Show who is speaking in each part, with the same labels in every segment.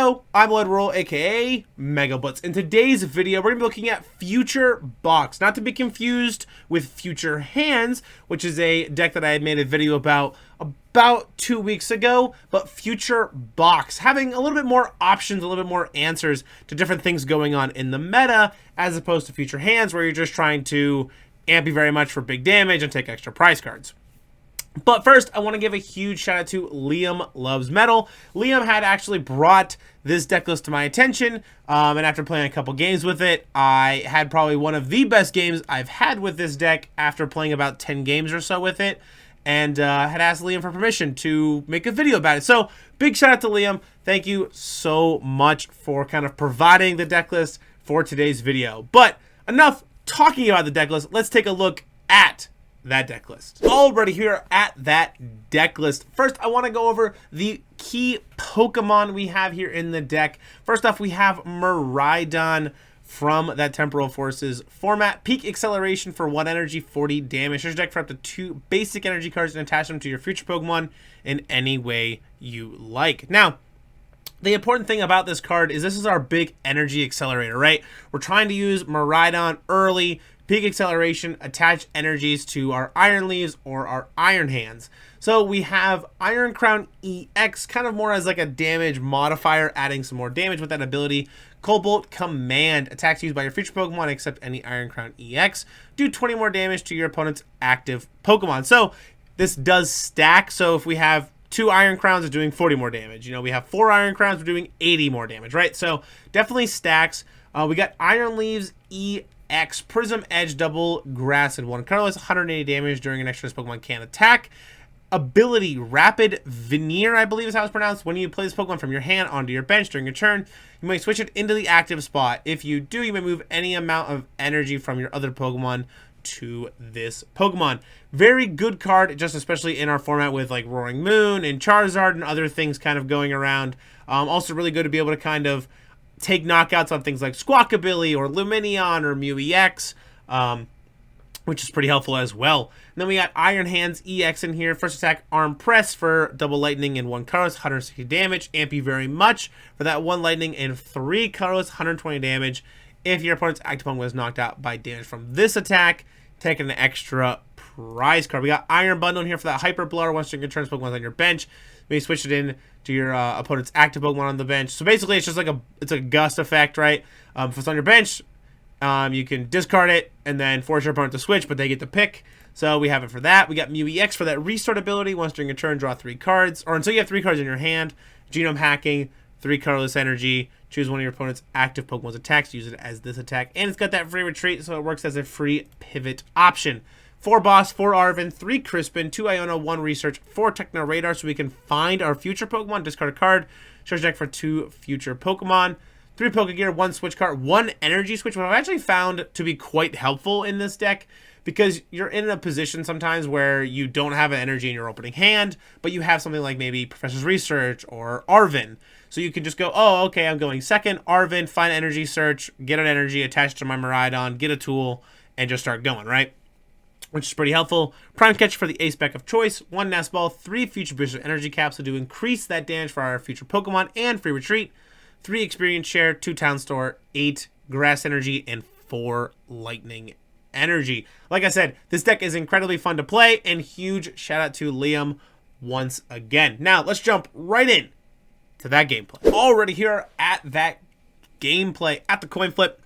Speaker 1: Yo, I'm Roll, aka Mega Blitz. In today's video, we're going to be looking at Future Box, not to be confused with Future Hands, which is a deck that I had made a video about 2 weeks ago, but Future Box, having a little bit more options, a little bit more answers to different things going on in the meta, as opposed to Future Hands, where you're just trying to amp you very much for big damage and take extra prize cards. But first, I want to give a huge shout out to Liam Loves Metal. Liam had actually brought this deck list to my attention, and after playing a couple games with it, I had probably one of the best games I've had with this deck after playing about 10 games or so with it, and had asked Liam for permission to make a video about it. So, big shout out to Liam. Thank you so much for kind of providing the deck list for today's video. But enough talking about the deck list. Let's take a look at that deck list. Already here at that deck list. First, I want to go over the key Pokemon we have here in the deck. First off, we have Miraidon from that Temporal Forces format. Peak acceleration for 1 energy, 40 damage. Search deck for up to 2 basic energy cards and attach them to your future Pokemon in any way you like. Now, the important thing about this card is this is our big energy accelerator, right? We're trying to use Miraidon early. Peak acceleration, attach energies to our Iron Leaves or our Iron Hands. So we have Iron Crown EX, kind of more as like a damage modifier, adding some more damage with that ability. Cobalt Command, attacks used by your future Pokemon except any Iron Crown EX. Do 20 more damage to your opponent's active Pokemon. So this does stack. So if we have 2 Iron Crowns, it's doing 40 more damage. You know, we have 4 Iron Crowns, we're doing 80 more damage, right? So definitely stacks. We got Iron Leaves EX. Prism Edge, double grass and 1 colorless, 180 damage during an extra Pokemon can attack. Ability Rapid Veirner, I believe is how it's pronounced. When you play this Pokemon from your hand onto your bench during your turn, you may switch it into the active spot. If you do, you may move any amount of energy from your other Pokemon to this Pokemon. Very good card, just especially in our format with like Roaring Moon and Charizard and other things kind of going around. Also really good to be able to kind of take knockouts on things like Squawkabilly or Lumineon or Mew EX, which is pretty helpful as well. And then we got Iron Hands EX in here. First attack, Arm Press for double lightning and 1 colorless, 160 damage. Amp you very much for that 1 lightning and 3 colorless, 120 damage. If your opponent's active Pokemon was knocked out by damage from this attack, take an extra prize card. We got Iron Bundle in here for that Hyper Blower. Once you can turn Pokemon on your bench, maybe switch it in to your opponent's active Pokemon on the bench. So basically, it's just like a gust effect, right? If it's on your bench, you can discard it and then force your opponent to switch, but they get to pick. So we have it for that. We got Mew EX for that restart ability. Once during a turn, draw 3 cards, or until you have 3 cards in your hand. Genome Hacking, 3 colorless energy. Choose one of your opponent's active Pokemon's attacks. Use it as this attack, and it's got that free retreat, so it works as a free pivot option. 4 Boss, 4 Arven, 3 Crispin, 2 Iona, 1 Research, 4 Techno Radar, so we can find our future Pokemon, discard a card, search deck for 2 future Pokemon, 3 Pokégear, 1 Switch Cart, 1 Energy Switch, which I've actually found to be quite helpful in this deck, because you're in a position sometimes where you don't have an energy in your opening hand, but you have something like maybe Professor's Research or Arven. So you can just go, oh, okay, I'm going second, Arven, find Energy Search, get an energy attached to my Miraidon, get a tool, and just start going, right? Which is pretty helpful. Prime Catcher for the ace spec of choice, 1 Nest Ball, 3 Future Booster Energy Capsule to increase that damage for our future Pokemon, and free retreat, 3 Experience Share, 2 Town Store, 8 Grass Energy, and 4 Lightning Energy. Like I said, this deck is incredibly fun to play, and huge shout out to Liam once again. Now, let's jump right in to that gameplay. Already here at that gameplay, at the coin flip,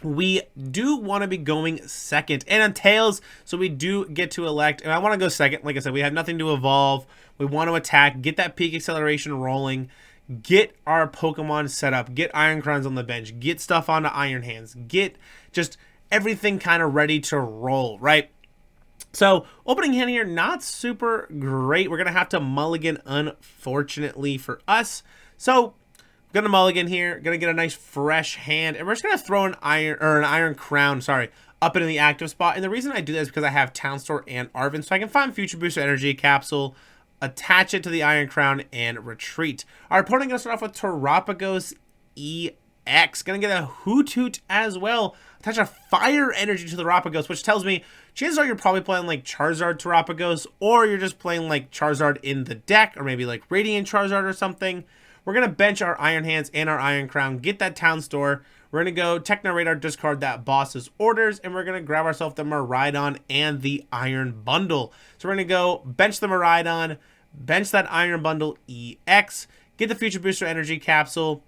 Speaker 1: we do want to be going second, and on tails, so we do get to elect, and I want to go second. Like I said, we have nothing to evolve. We want to attack, get that peak acceleration rolling, get our Pokemon set up, get Iron Crowns on the bench, get stuff onto Iron Hands, get just everything kind of ready to roll, right? So, opening hand here, not super great. We're going to have to mulligan, unfortunately for us. So, gonna mulligan here, gonna get a nice fresh hand, and we're just gonna throw an Iron Crown, up into the active spot. And the reason I do that is because I have Town Store and Arven, so I can find Future Booster Energy Capsule, attach it to the Iron Crown, and retreat. Our opponent gonna start off with Terapagos EX, gonna get a Hoothoot as well, attach a Fire Energy to the Terapagos, which tells me chances are you're probably playing like Charizard Terapagos, or you're just playing like Charizard in the deck, or maybe like Radiant Charizard or something. we're going to bench our Iron Hands and our Iron Crown, get that Town Store. We're going to go Techno Radar, discard that boss's orders, and we're going to grab ourselves the Miraidon and the Iron Bundle. So we're going to go bench the Miraidon, bench that Iron Bundle EX, get the Future Booster Energy Capsule,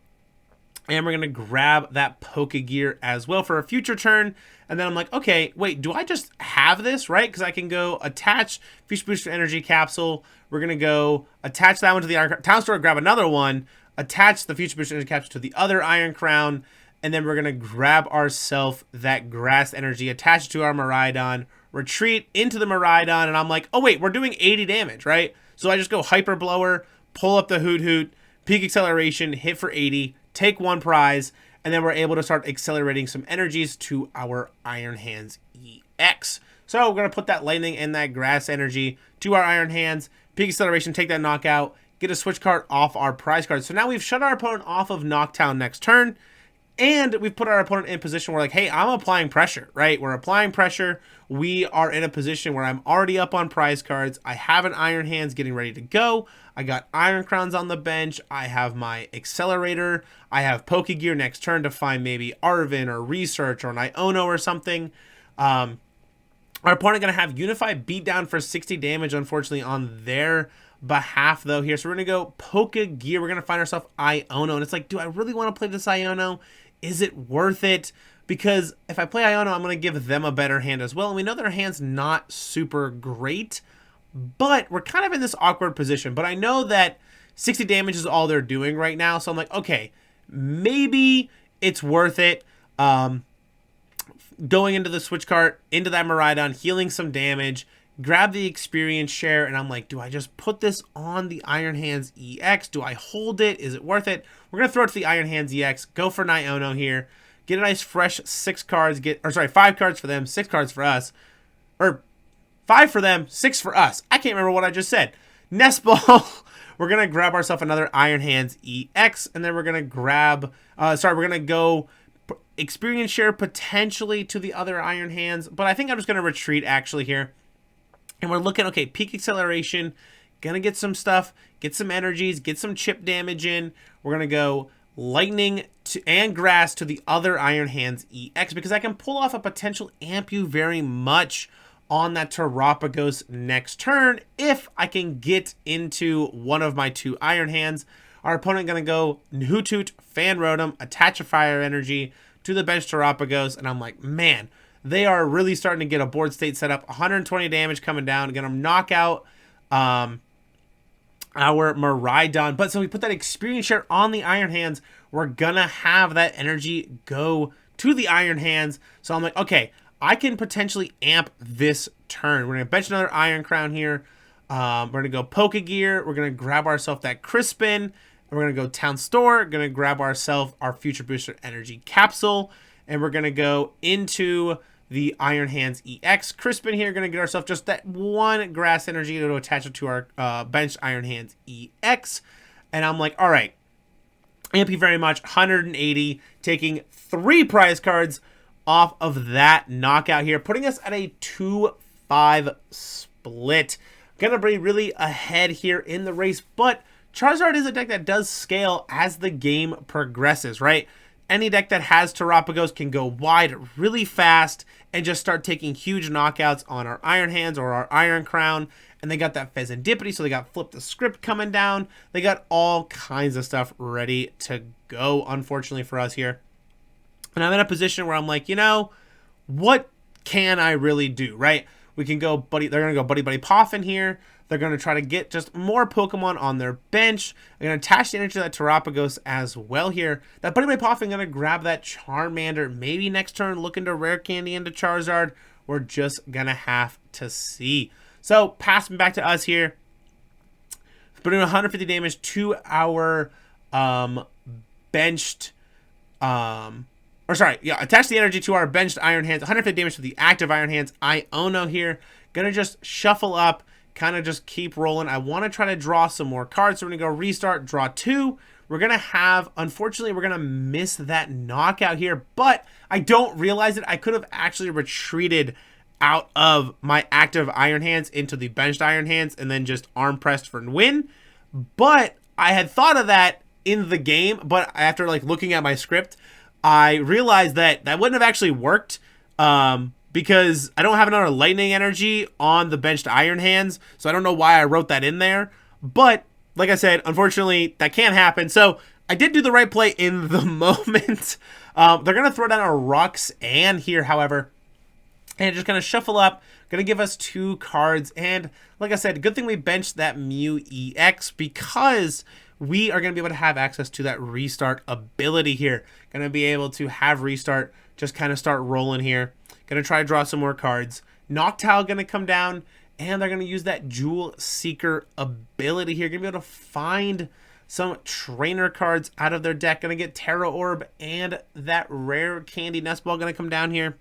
Speaker 1: and we're going to grab that Pokégear as well for a future turn. And then I'm like, okay, wait, do I just have this, right? Because I can go attach Future Booster Energy Capsule. We're going to go attach that one to the Iron Town Store, grab another one, attach the Future Booster Energy Capsule to the other Iron Crown, and then we're going to grab ourselves that Grass Energy, attach it to our Miraidon, retreat into the Miraidon, and I'm like, oh wait, we're doing 80 damage, right? So I just go Hyper Blower, pull up the Hoot Hoot, Peak Acceleration, hit for 80, take one prize, and then we're able to start accelerating some energies to our Iron Hands EX. So we're going to put that Lightning and that Grass Energy to our Iron Hands, Peak Acceleration, take that Knockout, get a Switch Cart off our prize card. So now we've shut our opponent off of Knockdown next turn, and we've put our opponent in a position where, like, hey, I'm applying pressure, right? We're applying pressure. We are in a position where I'm already up on prize cards. I have an Iron Hands getting ready to go. I got Iron Crowns on the bench. I have my Accelerator. I have Pokégear next turn to find maybe Arven or Research or an Iono or something. Our opponent going to have Unified Beatdown for 60 damage, unfortunately, on their behalf, though, here. So we're going to go Pokégear. We're going to find ourselves Iono. And it's like, do I really want to play this Iono? Is it worth it? Because if I play Iono, I'm going to give them a better hand as well. And we know their hand's not super great, but we're kind of in this awkward position. But I know that 60 damage is all they're doing right now. So I'm like, okay, maybe it's worth it. Going into the Switch Cart, into that Miraidon, healing some damage, grab the experience share, and I'm like, do I just put this on the Iron Hands EX? Do I hold it? Is it worth it? We're going to throw it to the Iron Hands EX, go for Iono here, get a nice fresh 6 cards, 5 cards for them, 6 cards for us, or 5 for them, 6 for us. I can't remember what I just said. Nest Ball. We're going to grab ourselves another Iron Hands EX, and then we're going to grab, we're going to go experience share potentially to the other Iron Hands, but I think I'm just going to retreat actually here. And we're looking, okay, Peak Acceleration, gonna get some stuff, get some energies, get some chip damage in. We're gonna go Lightning and Grass to the other Iron Hands EX because I can pull off a potential Amp You very much on that Terapagos next turn if I can get into one of my 2 Iron Hands. Our opponent gonna go Hoot Hoot, Fan Rotom, attach a Fire Energy to the bench Terapagos, and I'm like, man, they are really starting to get a board state set up. 120 damage coming down. Going to knock out our Miraidon. But so we put that experience share on the Iron Hands. We're going to have that energy go to the Iron Hands. So I'm like, okay, I can potentially amp this turn. We're going to bench another Iron Crown here. We're going to go Pokégear. We're going to grab ourselves that Crispin. And we're going to go Town Store. Going to grab ourselves our Future Booster Energy Capsule. And we're going to go into the Iron Hands EX. Crispin here, going to get ourselves just that 1 Grass Energy to attach it to our benched Iron Hands EX. And I'm like, all right, thank you very much. 180, taking 3 prize cards off of that knockout here, putting us at a 2-5 split. Gonna be really ahead here in the race, but Charizard is a deck that does scale as the game progresses, right? Any deck that has Terapagos can go wide really fast and just start taking huge knockouts on our Iron Hands or our Iron Crown. And they got that Pheasantipity, so they got Flip the Script coming down. They got all kinds of stuff ready to go, unfortunately for us here. And I'm in a position where I'm like, you know, what can I really do, right? We can go they're going to go Buddy Buddy Poffin here. They're going to try to get just more Pokemon on their bench. They're going to attach the energy to that Terapagos as well here. That Buddy Buddy Poffin going to grab that Charmander. Maybe next turn looking to Rare Candy into Charizard. We're just going to have to see. So, passing back to us here. Putting 150 damage to our benched... attach the energy to our benched Iron Hands. 150 damage to the active Iron Hands. Iono here. Gonna just shuffle up. Kind of just keep rolling. I want to try to draw some more cards. So we're going to go restart, draw 2. We're going to have, unfortunately, we're going to miss that knockout here. But I don't realize it. I could have actually retreated out of my active Iron Hands into the benched Iron Hands and then just arm pressed for a win. But I had thought of that in the game, but after like looking at my script, I realized that that wouldn't have actually worked because I don't have another lightning energy on the benched Iron Hands, so I don't know why I wrote that in there. But like I said, unfortunately, that can't happen. So I did do the right play in the moment. They're going to throw down a Roxanne here, however, and just going to shuffle up. Going to give us 2 cards. And like I said, good thing we benched that Mew EX because we are going to be able to have access to that restart ability here. Going to be able to have restart, just kind of start rolling here. Going to try to draw some more cards. Noctowl going to come down, and they're going to use that Jewel Seeker ability here. Going to be able to find some trainer cards out of their deck. Going to get Terra Orb and that rare candy nest ball going to come down here.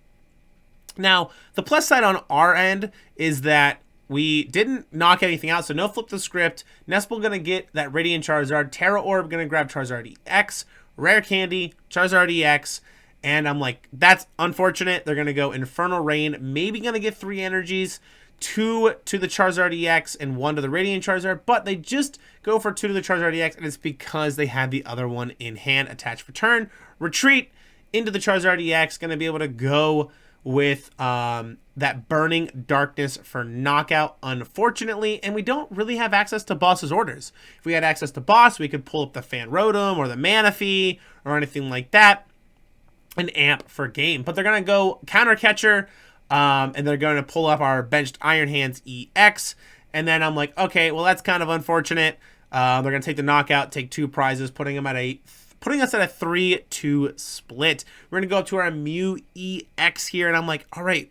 Speaker 1: Now, the plus side on our end is that we didn't knock anything out, so no flip the script. Nestball going to get that Radiant Charizard. Terra Orb going to grab Charizard EX. Rare Candy, Charizard EX. And I'm like, that's unfortunate. They're going to go Infernal Rain. Maybe going to get 3 energies. 2 to the Charizard EX and 1 to the Radiant Charizard. But they just go for 2 to the Charizard EX, and it's because they had the other one in hand. Attach for turn. Retreat into the Charizard EX. Going to be able to go with that Burning Darkness for knockout, unfortunately, and we don't really have access to boss's orders. If we had access to boss, we could pull up the Fan Rotom or the Manaphy or anything like that and amp for game. But they're going to go Counter Catcher, and they're going to pull up our benched Iron Hands EX, and then I'm like, okay, well, that's kind of unfortunate. They're going to take the knockout, take 2 prizes, putting us at a 3-2 split. We're going to go up to our Mew EX here, and I'm like, all right,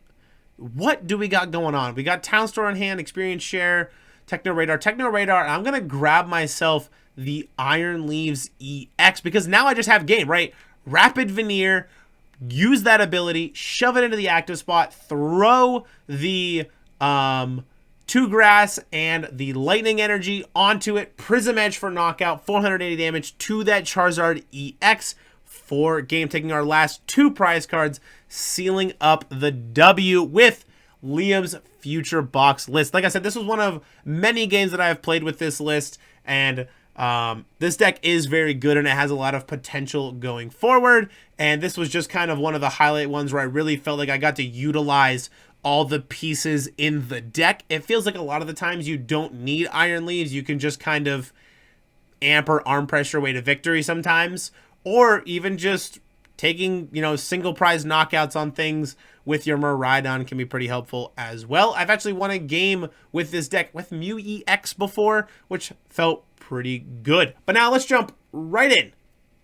Speaker 1: what do we got going on? We got Town Store in hand, Experience Share, Techno Radar, and I'm going to grab myself the Iron Leaves EX because now I just have game, right? Rapid Veneer, use that ability, shove it into the active spot, throw the 2 grass and the lightning energy onto it. Prism Edge for knockout, 480 damage to that Charizard EX for game, taking our last 2 prize cards, sealing up the W with Liam's future box list. Like I said, this was one of many games that I have played with this list, and this deck is very good and it has a lot of potential going forward. And this was just kind of one of the highlight ones where I really felt like I got to utilize all the pieces in the deck. It feels like a lot of the times you don't need Iron Leaves. You can just kind of amp or arm press your way to victory sometimes, or even just taking, you know, single prize knockouts on things with your Miraidon can be pretty helpful as well. I've actually won a game with this deck with Mew EX before, which felt pretty good. But now let's jump right in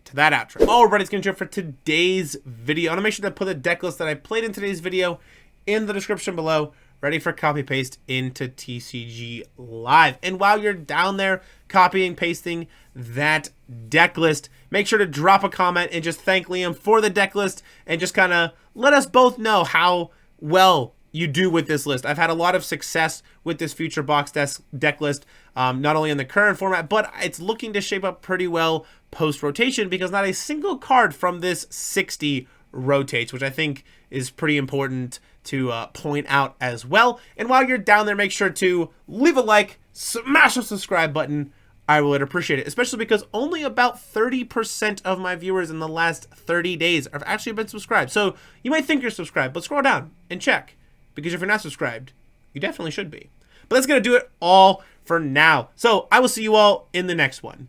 Speaker 1: to that outro. Alright, it's going to jump for today's video. I'm going to make sure to put the deck list that I played in today's video in the description below, ready for copy paste into TCG Live. And while you're down there copying, pasting that deck list, make sure to drop a comment and just thank Liam for the deck list and just kind of let us both know how well you do with this list. I've had a lot of success with this future box deck list, not only in the current format, but it's looking to shape up pretty well post-rotation because not a single card from this 60 rotates, which I think is pretty important to point out as well. And while you're down there, make sure to leave a like, smash the subscribe button. I would appreciate it, especially because only about 30% of my viewers in the last 30 days have actually been subscribed. So you might think you're subscribed, but scroll down and check, because if you're not subscribed, you definitely should be. But that's going to do it all for now. So I will see you all in the next one.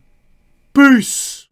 Speaker 1: Peace!